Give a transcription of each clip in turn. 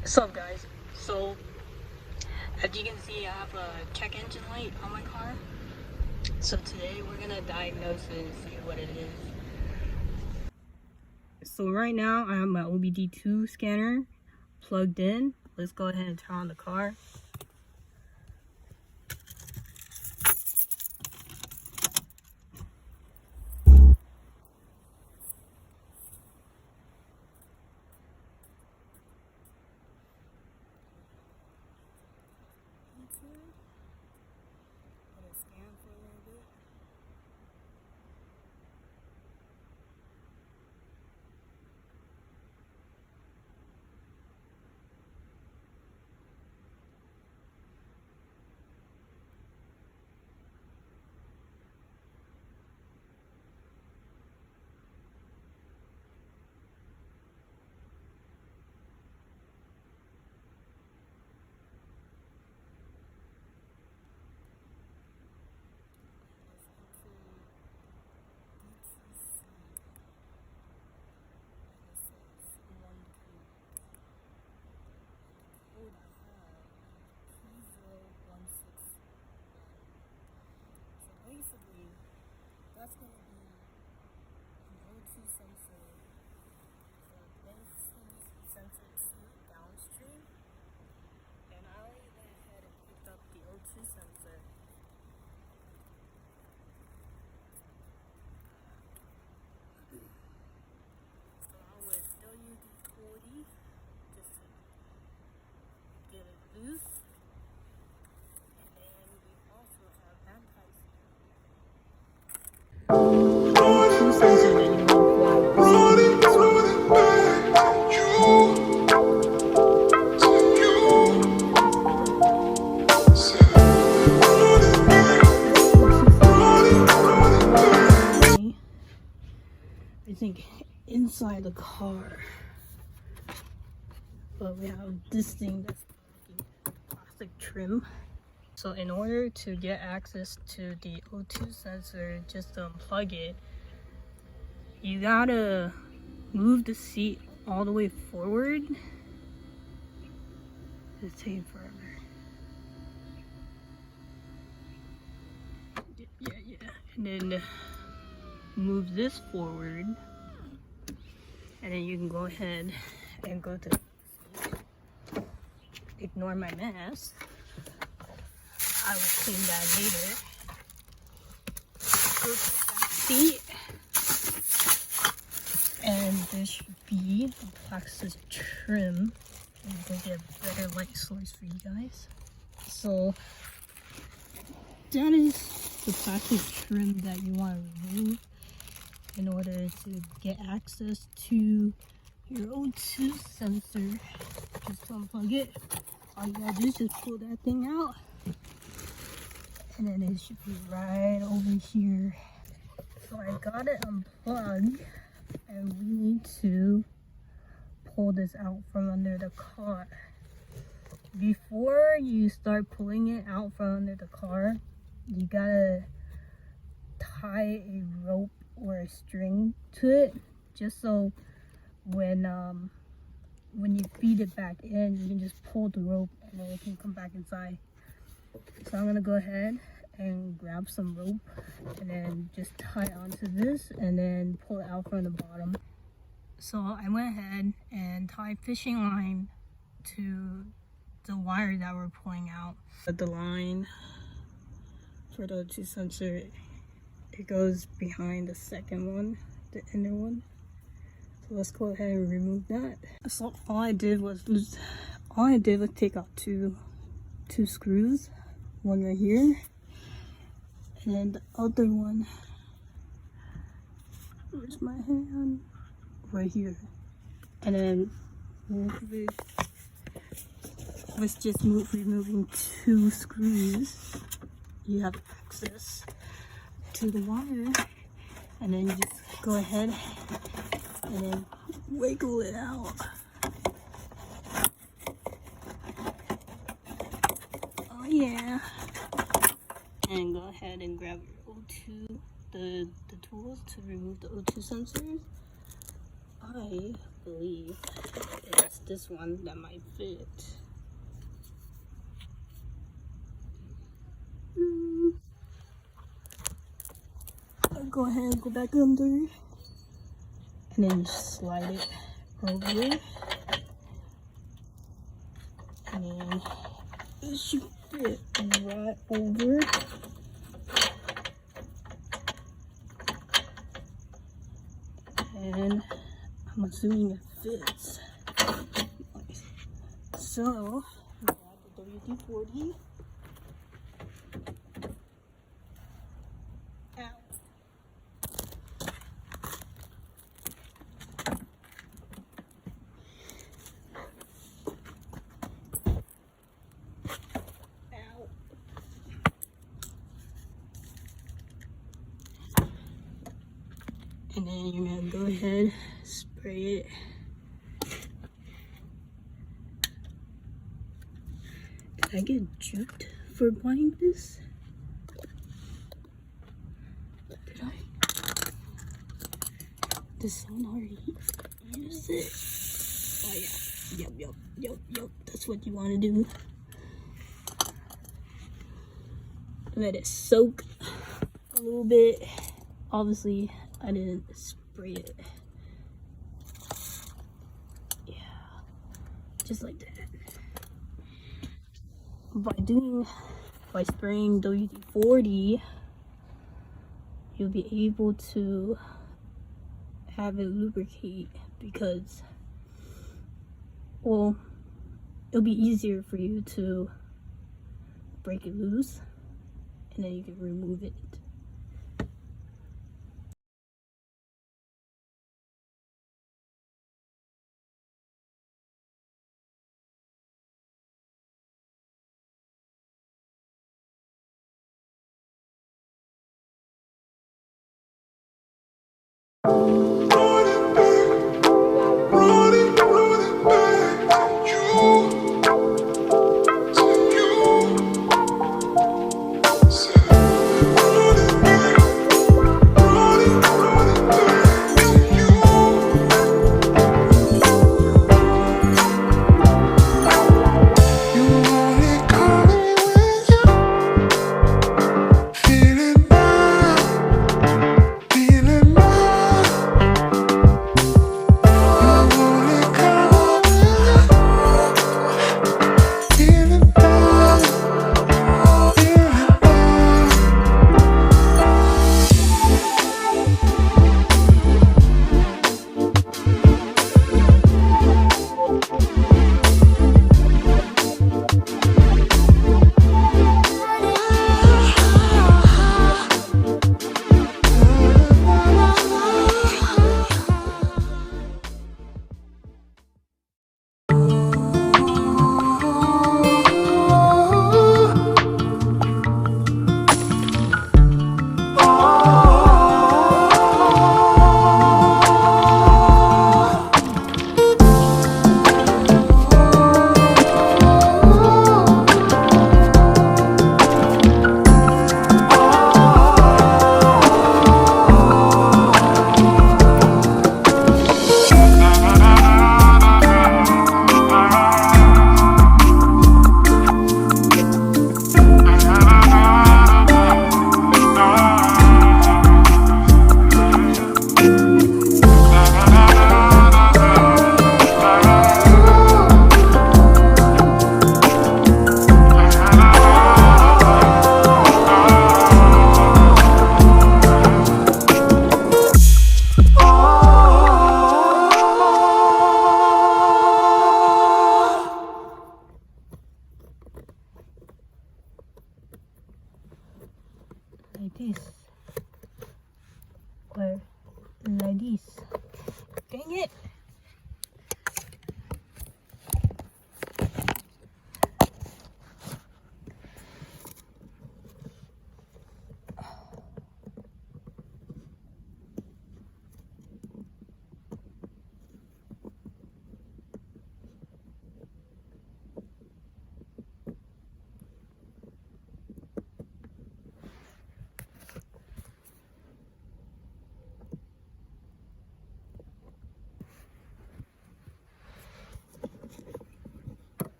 What's up, guys? So as you can see, I have a check engine light on my car. So today we're gonna diagnose it and see what it is. So right now I have my OBD2 scanner plugged in. Let's go ahead and turn on the car. That's going to be an O2 sensor, the Lexus sensor 2 downstream, and I already went ahead and picked up the O2 sensor. So I would still use the 40 just to get it loose, and then we also have anti-sensor. Sensor that you I think inside the car, but we have this thing that's plastic trim. So in order to get access to the O2 sensor, just to unplug it, you gotta move the seat all the way forward. It's taking forever. Yeah. And then move this forward. And then you can go ahead and go to ignore my mess. I will clean that later. Go to that seat. And there should be a Lexus trim. I'm gonna get a better light source for you guys. So that is the plastic trim that you want to remove in order to get access to your O2 sensor. Just to unplug it, all you gotta do is just pull that thing out, and then it should be right over here. So I got it unplugged, and we need to pull this out from under the car. Before you start pulling it out from under the car, you gotta tie a rope or a string to it, just so when you feed it back in, you can just pull the rope and then it can come back inside. So I'm gonna go ahead and grab some rope and then just tie it onto this and then pull it out from the bottom. So I went ahead and tied fishing line to the wire that we're pulling out. The line for the O2 sensor, it goes behind the second one, the inner one. So let's go ahead and remove that. So all I did was take out two screws, one right here, and then the other one, where's my hand? Right here. and then with just removing 2 screws, you have access to the wire, and then you just go ahead and then wiggle it out. Oh yeah. And go ahead and grab your O2, the tools to remove the O2 sensors. I believe it's this one that might fit. I'll go ahead and go back under, and then just slide it over, and then it should fit right over. And I'm assuming it fits. So, grab the WD-40. Ow. Ow. And then you're gonna go ahead, spray it. Did I get juked for buying this? Did I? Does someone already use it? Oh yeah. Yep. That's what you want to do. Let it soak a little bit. Obviously, I didn't spray it. Yeah, just like that. By spraying WD-40, you'll be able to have it lubricate, because, well, it'll be easier for you to break it loose, and then you can remove it.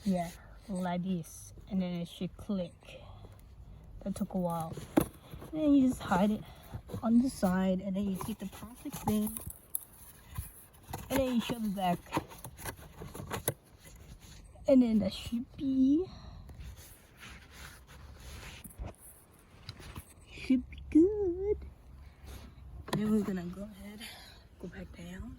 Yeah, like this, and then it should click. That took a while. And then you just hide it on the side, and then you take the plastic thing, and then you shove it back, and then that should be good. And then we're gonna go ahead, go back down.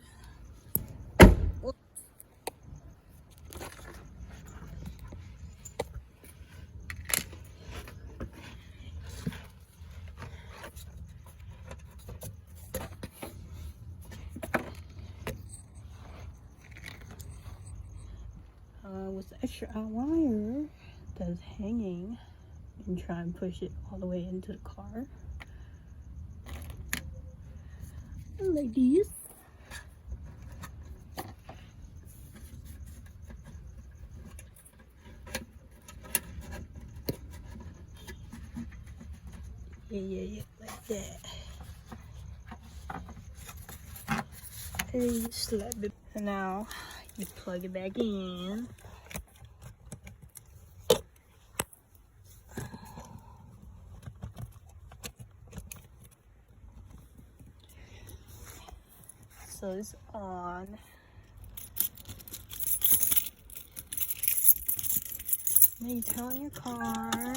With the extra out wire that's hanging, and try and push it all the way into the car. Like this. Yeah, like that. And then you slap it. And now you plug it back in. So it's on. Then you turn on your car.